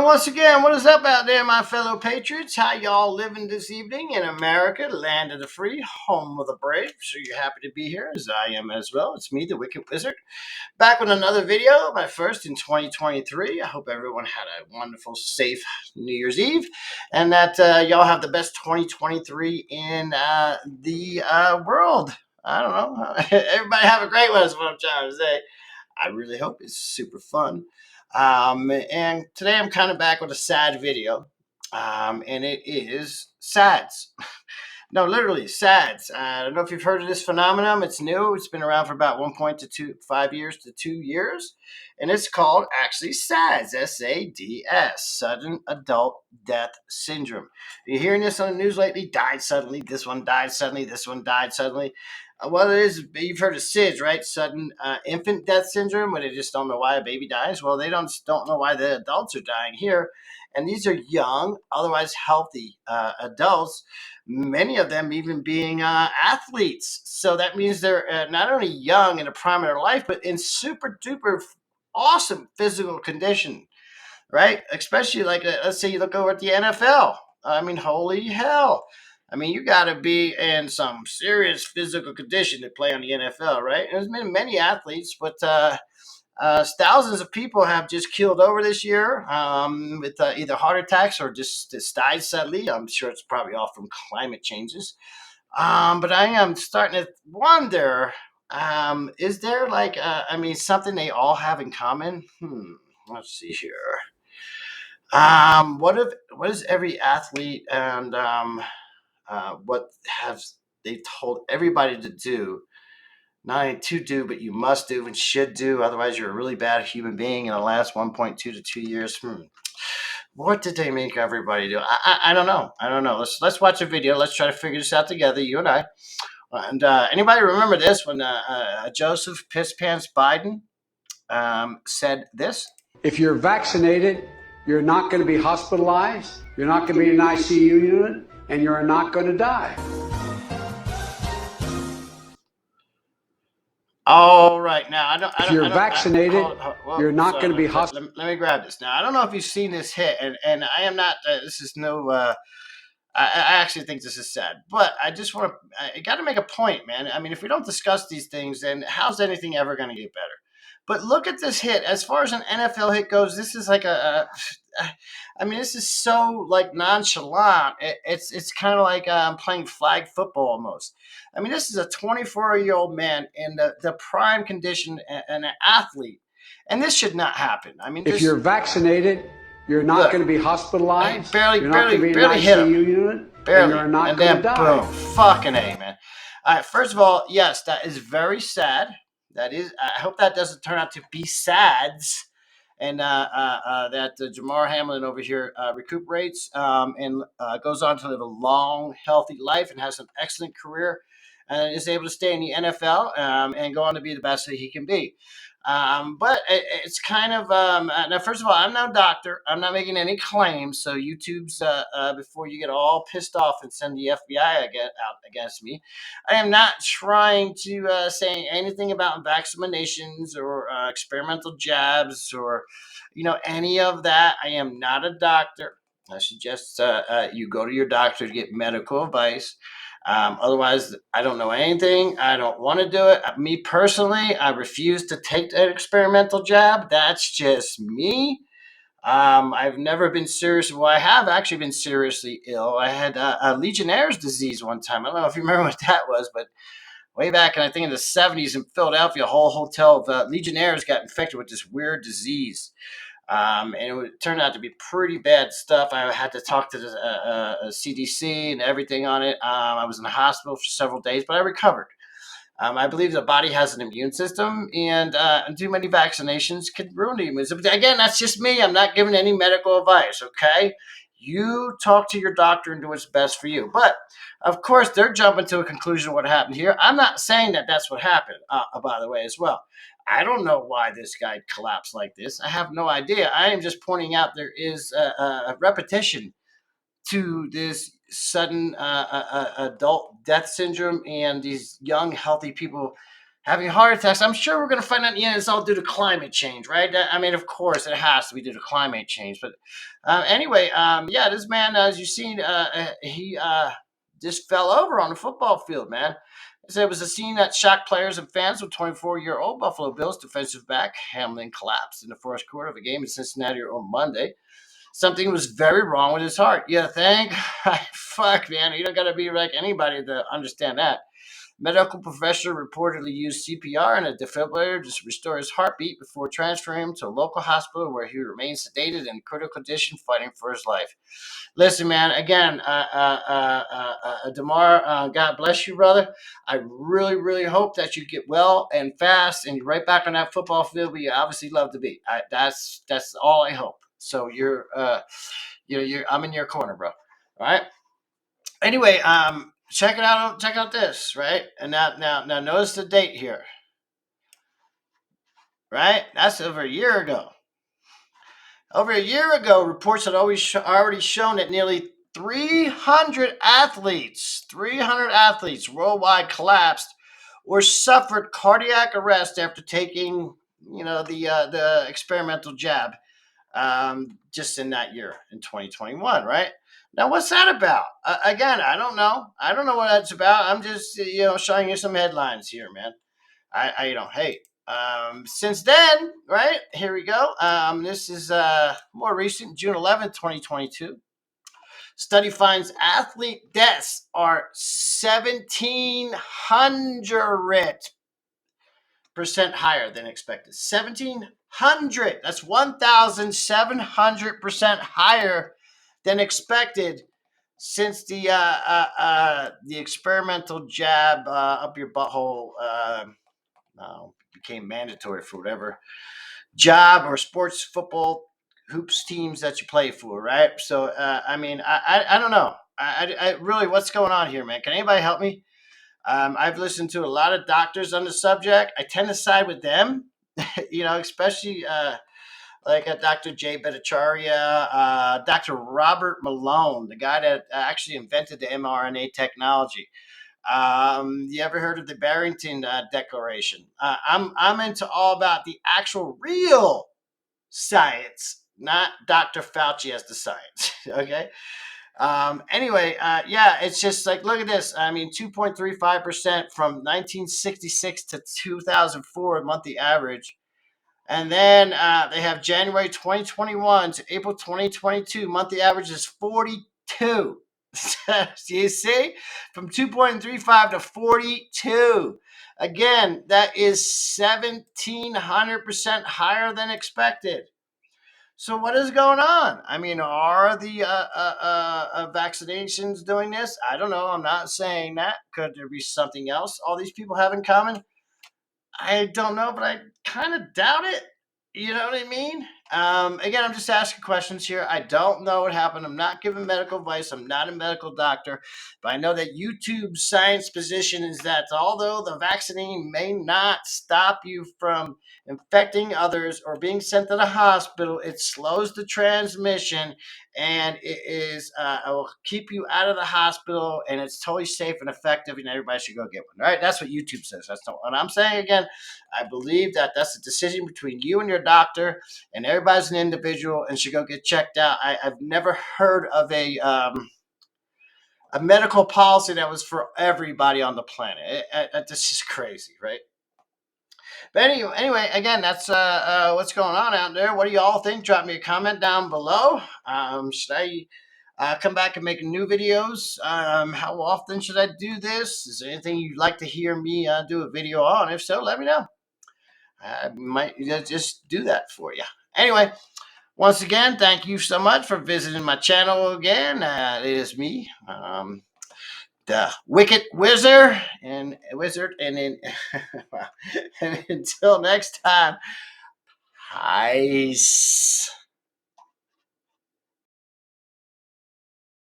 Once again, what is up out there, my fellow patriots? How y'all living this evening in America, land of the free, home of the brave? So you're happy to be here, as I am as well. It's me, the Wicked Wizard, back with another video, my first in 2023. I hope everyone had a wonderful, safe New Year's Eve, and that y'all have the best 2023 in the world. I don't know. Everybody have a great one, is what I'm trying to say. I really hope it's super fun. And today I'm kind of back with a sad video. And it is SADS. No, literally SADS. I don't know if you've heard of this phenomenon. It's new. It's been around for about 1.5 years to 2 years. And it's called actually SADS, S.A.D.S, Sudden Adult Death Syndrome. You're hearing this on the news lately? Died suddenly. This one died suddenly. This one died suddenly. Well, it is. You've heard of SIDS, right? Sudden infant death syndrome, where they just don't know why a baby dies. Well, they don't know why the adults are dying here, and these are young, otherwise healthy adults. Many of them even being athletes. So that means they're not only young in the prime of their life, but in super duper awesome physical condition, right? Especially like let's say you look over at the NFL. I mean, holy hell! I mean, you got to be in some serious physical condition to play on the NFL, right? There's been many athletes, but thousands of people have just killed over this year with either heart attacks or just died suddenly. I'm sure it's probably all from climate changes. But I am starting to wonder: is there like, something they all have in common? Let's see here. What is every athlete and what have they told everybody to do? Not only to do, but you must do and should do. Otherwise, you're a really bad human being in the last 1.2 to 2 years. What did they make everybody do? I don't know. I don't know. Let's watch a video. Let's try to figure this out together, you and I. And anybody remember this when Joseph Piss Pants Biden said this? If you're vaccinated, you're not going to be hospitalized, you're not going to be in an ICU unit, and you're not going to die. All right, now I don't. If you're vaccinated, you're not going to be hospitalized. Let me grab this. Now I don't know if you've seen this hit, and I am not. This is no. I actually think this is sad, but I just want to. I got to make a point, man. I mean, if we don't discuss these things, then how's anything ever going to get better? But look at this hit. As far as an NFL hit goes, this is like I mean, this is so like nonchalant. It's kind of like playing flag football almost. I mean, this is a 24-year-old man in the prime condition and an athlete, and this should not happen. I mean, if you're vaccinated, you're not going to be hospitalized. You're not going to be in an ICU unit. Barely. And you're not going to die. Boom. Fucking A, man. All right. First of all, yes, that is very sad. That is. I hope that doesn't turn out to be SADS, and that Jamar Hamlin over here recuperates and goes on to live a long, healthy life and has an excellent career, and is able to stay in the NFL and go on to be the best that he can be. But it's kind of now. First of all, I'm no doctor. I'm not making any claims. So YouTube's before you get all pissed off and send the FBI out against me, I am not trying to say anything about vaccinations or experimental jabs or any of that. I am not a doctor. I suggest you go to your doctor to get medical advice. Otherwise, I don't know anything. I don't want to do it. Me personally, I refuse to take an experimental jab. That's just me. I've never been serious. Well, I have actually been seriously ill. I had a Legionnaire's disease one time. I don't know if you remember what that was, but way back, I think in the 70s in Philadelphia, a whole hotel of Legionnaires got infected with this weird disease. And it turned out to be pretty bad stuff. I had to talk to the CDC and everything on it. I was in the hospital for several days, but I recovered. I believe the body has an immune system, and too many vaccinations could ruin the immune system. Again, that's just me. I'm not giving any medical advice, okay? You talk to your doctor and do what's best for you. But, of course, they're jumping to a conclusion of what happened here. I'm not saying that that's what happened, by the way, as well. I don't know why this guy collapsed like this. I have no idea. I am just pointing out there is a repetition to this sudden adult death syndrome, and these young, healthy people having heart attacks. I'm sure we're going to find out in the end it's all due to climate change, right? I mean, of course, it has to be due to climate change. But anyway, yeah, this man, as you've seen, he just fell over on the football field, man. He said it was a scene that shocked players and fans when 24-year-old Buffalo Bills defensive back Hamlin collapsed in the first quarter of a game in Cincinnati on Monday. Something was very wrong with his heart. You think? Fuck, man. You don't got to be like anybody to understand that. Medical professional reportedly used CPR and a defibrillator to restore his heartbeat before transferring him to a local hospital where he remains sedated in critical condition, fighting for his life. Listen, man. Again, Damar, God bless you, brother. I really, really hope that you get well and fast, and you're right back on that football field where you obviously love to be. That's all I hope. So you're I'm in your corner, bro. All right. Anyway, check it out. Check out this, right? And now, notice the date here, right? That's over a year ago. Over a year ago, reports had already shown that nearly 300 athletes worldwide collapsed or suffered cardiac arrest after taking, the experimental jab, just in that year in 2021, right? Now, what's that about? Again, I don't know. I don't know what that's about. I'm just, showing you some headlines here, man. Hey, since then, right? Here we go. This is more recent, June 11th, 2022. Study finds athlete deaths are 1,700% higher than expected. 1,700. That's 1,700% higher than expected since the experimental jab up your butthole became mandatory for whatever job or sports football hoops teams that you play for, right? So I mean, I don't know. I really, what's going on here, man? Can anybody help me? I've listened to a lot of doctors on the subject. I tend to side with them, especially like Dr. Jay Bhattacharya, Dr. Robert Malone, the guy that actually invented the mRNA technology. You ever heard of the Barrington Declaration? I'm into all about the actual real science, not Dr. Fauci as the science. Okay. Anyway, yeah, it's just like, look at this. I mean, 2.35% from 1966 to 2004 monthly average. And then they have January 2021 to April 2022. Monthly average is 42. You see? From 2.35 to 42. Again, that is 1,700% higher than expected. So what is going on? I mean, are the vaccinations doing this? I don't know. I'm not saying that. Could there be something else all these people have in common? I don't know, but I kind of doubt it. You know what I mean? Again, I'm just asking questions here. I don't know what happened. I'm not giving medical advice. I'm not a medical doctor. But I know that YouTube's science position is that although the vaccine may not stop you from infecting others or being sent to the hospital, it slows the transmission and it will keep you out of the hospital, and it's totally safe and effective, and everybody should go get one. All right? That's what YouTube says. That's not what I'm saying. Again, I believe that that's a decision between you and your doctor, and everybody's an individual and should go get checked out. I've never heard of a medical policy that was for everybody on the planet. This is crazy, right? But anyway, again, that's what's going on out there. What do y'all think? Drop me a comment down below. Should I come back and make new videos? How often should I do this? Is there anything you'd like to hear me do a video on? If so, let me know. I might just do that for you. Anyway, once again, thank you so much for visiting my channel again. It is me, the Wicked Wizard, and then and until next time, peace.